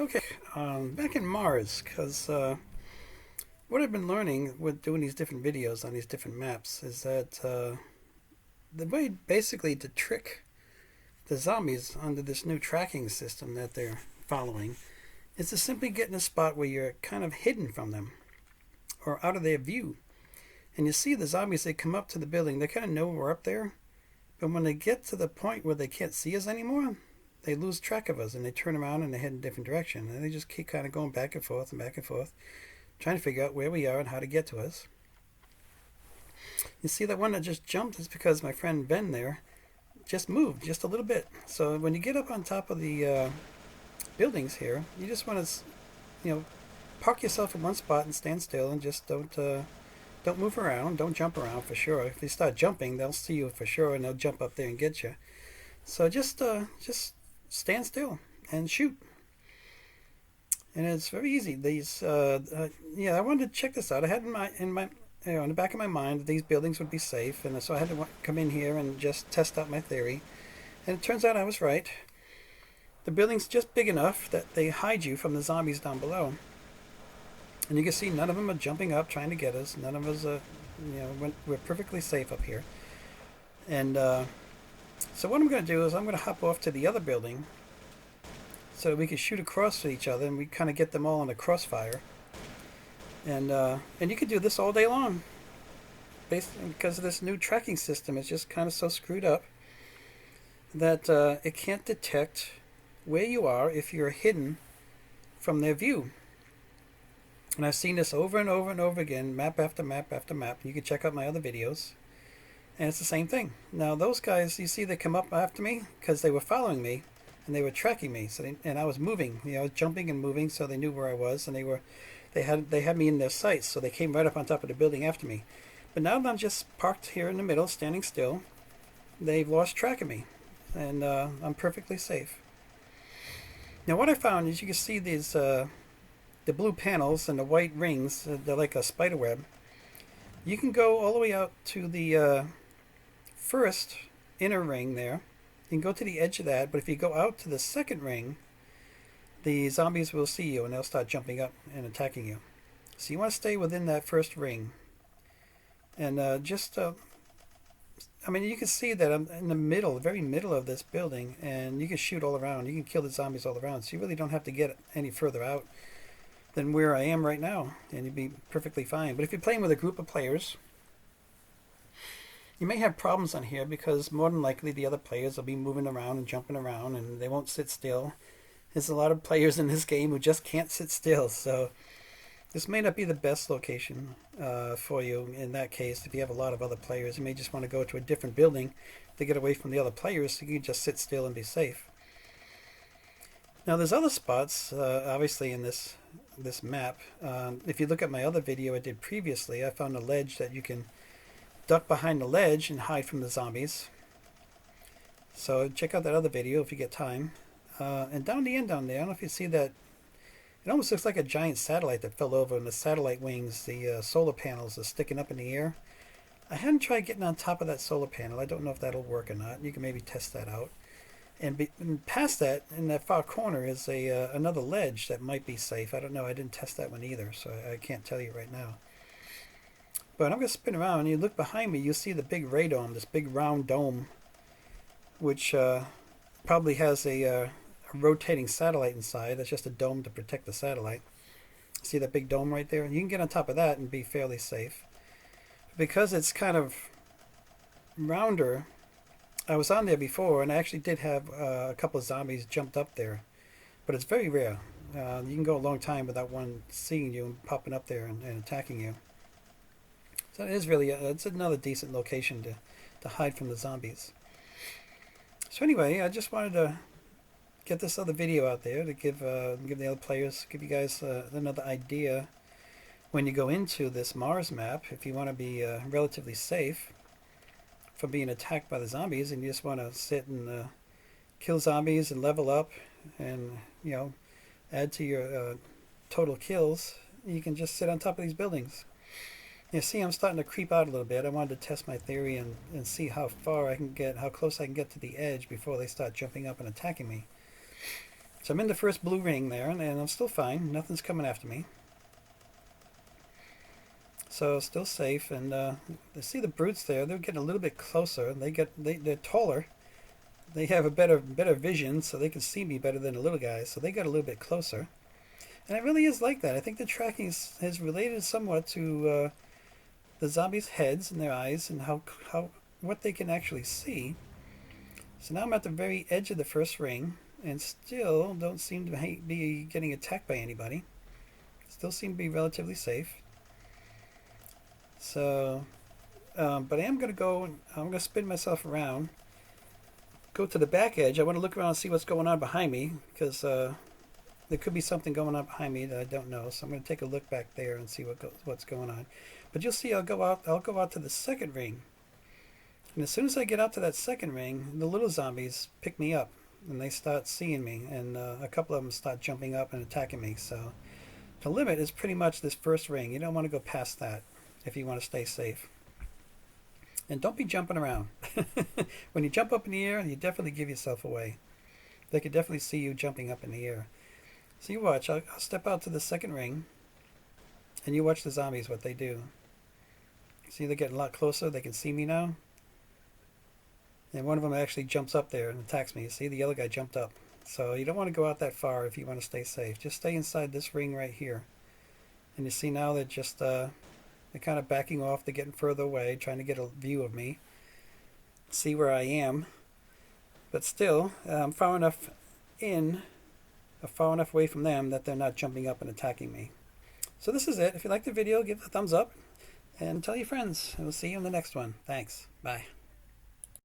Okay, back in Mars, because what I've been learning with doing these different videos on these different maps is that the way basically to trick the zombies under this new tracking system that they're following is to simply get in a spot where you're kind of hidden from them or out of their view. And you see the zombies, they come up to the building, they kind of know we're up there, but when they get to the point where they can't see us anymore, they lose track of us and they turn around and they head in a different direction. And they just keep kind of going back and forth and back and forth, trying to figure out where we are and how to get to us. You see that one that just jumped is because my friend Ben there just moved just a little bit. So when you get up on top of the buildings here, you just want to, park yourself in one spot and stand still and just don't move around, don't jump around for sure. If you start jumping, they'll see you for sure and they'll jump up there and get you. So just stand still and shoot. And it's very easy. These, I wanted to check this out. I had in the back of my mind that these buildings would be safe, and so I had to come in here and just test out my theory. And it turns out I was right. The building's just big enough that they hide you from the zombies down below. And you can see none of them are jumping up trying to get us. None of us, we're perfectly safe up here. And so what I'm going to do is I'm going to hop off to the other building so that we can shoot across to each other and we kind of get them all in the crossfire. And you can do this all day long, basically because of this new tracking system. It's just kind of so screwed up that it can't detect where you are if you're hidden from their view. And I've seen this over and over and over again, map after map after map. You can check out my other videos. And it's the same thing. Now those guys, you see, they come up after me because they were following me and they were tracking me. So and I was moving, I was jumping and moving, so they knew where I was, and they had me in their sights, so they came right up on top of the building after me. But now that I'm just parked here in the middle, standing still, they've lost track of me, and I'm perfectly safe. Now what I found is you can see these the blue panels and the white rings. They're like a spider web. You can go all the way out to the first inner ring there. You can go to the edge of that, but if you go out to the second ring, the zombies will see you and they'll start jumping up and attacking you. So you want to stay within that first ring. And you can see that I'm in the middle, the very middle of this building, and you can shoot all around. You can kill the zombies all around. So you really don't have to get any further out than where I am right now, and you'd be perfectly fine. But if you're playing with a group of players, you may have problems on here because more than likely the other players will be moving around and jumping around and they won't sit still. There's a lot of players in this game who just can't sit still, so this may not be the best location for you in that case. If you have a lot of other players, you may just want to go to a different building to get away from the other players so you can just sit still and be safe. Now there's other spots, obviously, in this map. If you look at my other video I did previously, I found a ledge that you can duck behind the ledge and hide from the zombies. So check out that other video if you get time. And down the end down there, I don't know if you see that, it almost looks like a giant satellite that fell over, and the satellite wings, the solar panels are sticking up in the air. I hadn't tried getting on top of that solar panel. I don't know if that'll work or not. You can maybe test that out. And past that, in that far corner, is another ledge that might be safe. I don't know. I didn't test that one either, so I can't tell you right now. But I'm going to spin around, and you look behind me, you see the big radome, this big round dome, which probably has a rotating satellite inside. That's just a dome to protect the satellite. See that big dome right there? You can get on top of that and be fairly safe. Because it's kind of rounder, I was on there before, and I actually did have a couple of zombies jumped up there. But it's very rare. You can go a long time without one seeing you and popping up there and attacking you. So it is really, it's another decent location to hide from the zombies. So anyway, I just wanted to get this other video out there to give the other players, give you guys another idea when you go into this Mars map. If you want to be relatively safe from being attacked by the zombies, and you just want to sit and kill zombies and level up, and add to your total kills, you can just sit on top of these buildings. You see, I'm starting to creep out a little bit. I wanted to test my theory and see how far I can get, how close I can get to the edge before they start jumping up and attacking me. So I'm in the first blue ring there, and I'm still fine. Nothing's coming after me. So still safe, and I see the brutes there. They're getting a little bit closer. They're taller. They have a better vision, so they can see me better than the little guys. So they got a little bit closer, and it really is like that. I think the tracking is related somewhat to the zombies' heads and their eyes, and how what they can actually see. So now I'm at the very edge of the first ring, and still don't seem to be getting attacked by anybody. Still seem to be relatively safe. So, but I am going to go, I'm going to spin myself around, go to the back edge. I want to look around and see what's going on behind me, because there could be something going on behind me that I don't know. So I'm going to take a look back there and see what's going on. But you'll see I'll go out to the second ring. And as soon as I get out to that second ring, the little zombies pick me up, and they start seeing me, and a couple of them start jumping up and attacking me. So the limit is pretty much this first ring. You don't want to go past that if you want to stay safe. And don't be jumping around. When you jump up in the air, you definitely give yourself away. They could definitely see you jumping up in the air. So you watch. I'll step out to the second ring, and you watch the zombies, what they do. See, they're getting a lot closer. They can see me now. And one of them actually jumps up there and attacks me. See, the yellow guy jumped up. So you don't want to go out that far if you want to stay safe. Just stay inside this ring right here. And you see now they're just they're kind of backing off. They're getting further away, trying to get a view of me, see where I am. But still, I'm far enough away from them that they're not jumping up and attacking me. So this is it. If you liked the video, give it a thumbs up and tell your friends. And we'll see you in the next one. Thanks. Bye.